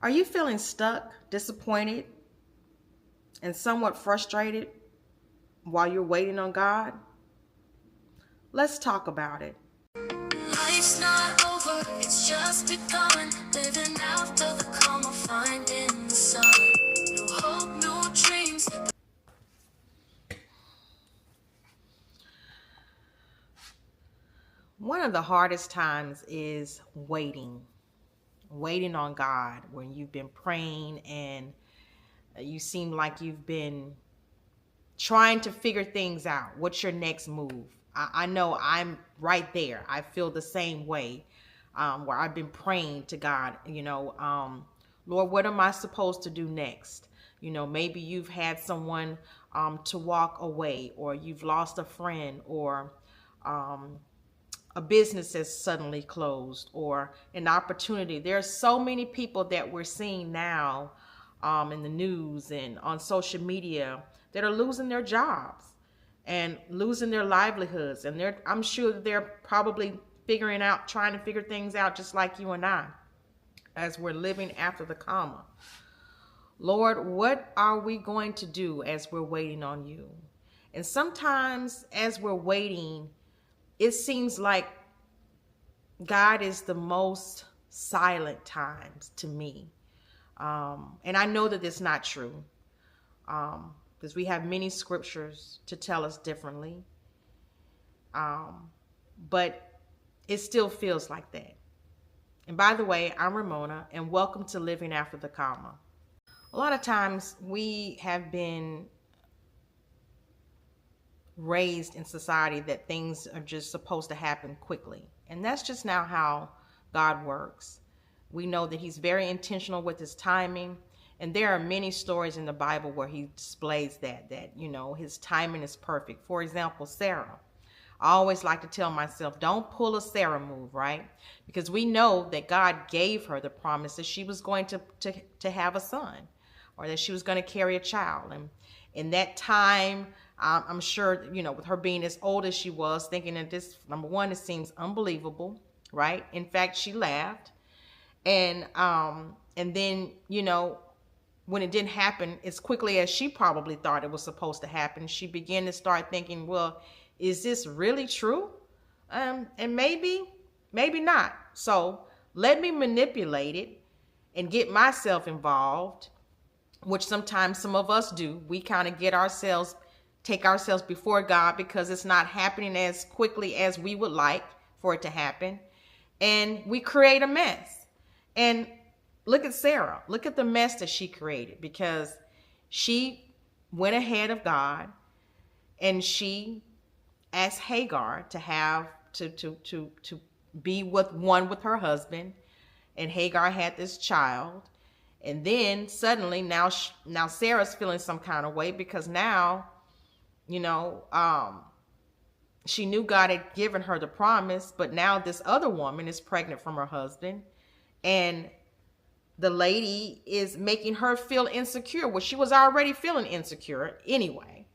Are you feeling stuck, disappointed, and somewhat frustrated while you're waiting on God? Let's talk about it. Life's not over, it's just begun. Living after the calm, I'll find in the sun. No hope, no dreams. One of the hardest times is waiting on God when you've been praying and you seem like you've been trying to figure things out. What's your next move? I know I'm right there. I feel the same way, where I've been praying to God, Lord, what am I supposed to do next? Maybe you've had someone to walk away, or you've lost a friend, or um, a business has suddenly closed, or an opportunity. There are so many people that we're seeing now in the news and on social media that are losing their jobs and losing their livelihoods. And I'm sure they're probably trying to figure things out just like you and I, as we're living after the comma. Lord, what are we going to do as we're waiting on you? And sometimes as we're waiting, it seems like God is the most silent times to me. And I know that it's not true, because we have many scriptures to tell us differently. But it still feels like that. And by the way, I'm Ramona, and welcome to Living After the Comma. A lot of times we have been raised in society that things are just supposed to happen quickly. And that's just not how God works. We know that he's very intentional with his timing. And there are many stories in the Bible where he displays that his timing is perfect. For example, Sarah. I always like to tell myself, don't pull a Sarah move, right? Because we know that God gave her the promise that she was going to have a son, or that she was going to carry a child. And in that time, I'm sure, with her being as old as she was, thinking that this, number one, it seems unbelievable, right? In fact, she laughed. And then, when it didn't happen as quickly as she probably thought it was supposed to happen, she began to start thinking, well, is this really true? And maybe not. So let me manipulate it and get myself involved, which sometimes some of us do. We kind of take ourselves before God because it's not happening as quickly as we would like for it to happen. And we create a mess. And look at Sarah. Look at the mess that she created, because she went ahead of God and she asked Hagar to have to be with her husband, and Hagar had this child. And then suddenly now Sarah's feeling some kind of way, because now she knew God had given her the promise, but now this other woman is pregnant from her husband, and the lady is making her feel insecure. Well, she was already feeling insecure anyway,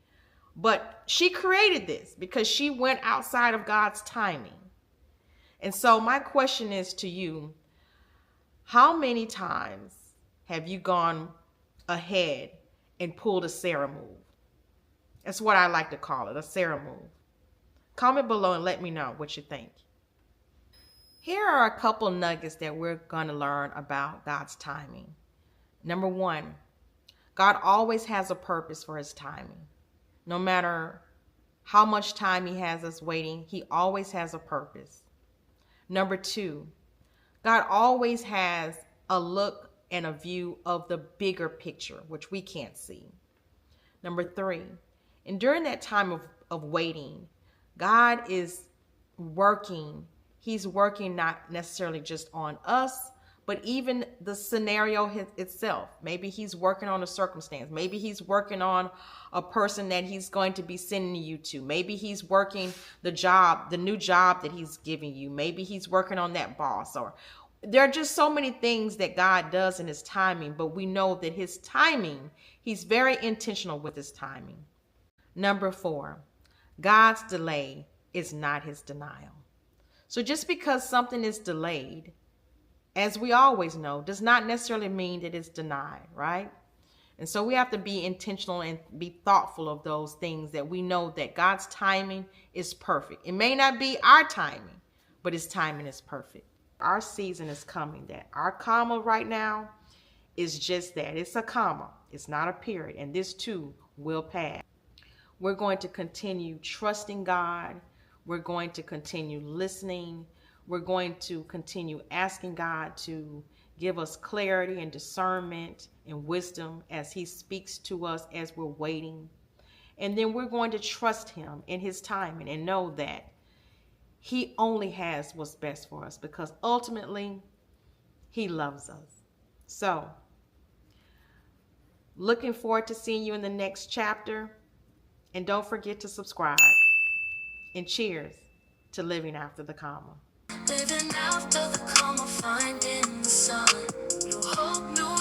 but she created this because she went outside of God's timing. And so my question is to you, how many times have you gone ahead and pulled a Sarah move? That's what I like to call it, a Sarah move. Comment below and let me know what you think. Here are a couple nuggets that we're going to learn about God's timing. Number one, God always has a purpose for his timing. No matter how much time he has us waiting, he always has a purpose. Number two, God always has a look and a view of the bigger picture, which we can't see. Number three, and during that time of waiting, God is working. He's working not necessarily just on us, but even the scenario itself. Maybe he's working on a circumstance. Maybe he's working on a person that he's going to be sending you to. Maybe he's working the new job that he's giving you. Maybe he's working on that boss. Or there are just so many things that God does in his timing, but we know that his timing, he's very intentional with his timing. Number four, God's delay is not his denial. So just because something is delayed, as we always know, does not necessarily mean that it's denied, right? And so we have to be intentional and be thoughtful of those things that we know that God's timing is perfect. It may not be our timing, but his timing is perfect. Our season is coming. That our comma right now is just that. It's a comma. It's not a period. And this too will pass. We're going to continue trusting God. We're going to continue listening. We're going to continue asking God to give us clarity and discernment and wisdom as he speaks to us as we're waiting. And then we're going to trust him in his timing and know that he only has what's best for us, because ultimately he loves us. So, looking forward to seeing you in the next chapter. And don't forget to subscribe. And cheers to living after the comma. Living after the comma, finding the sun. New hope, new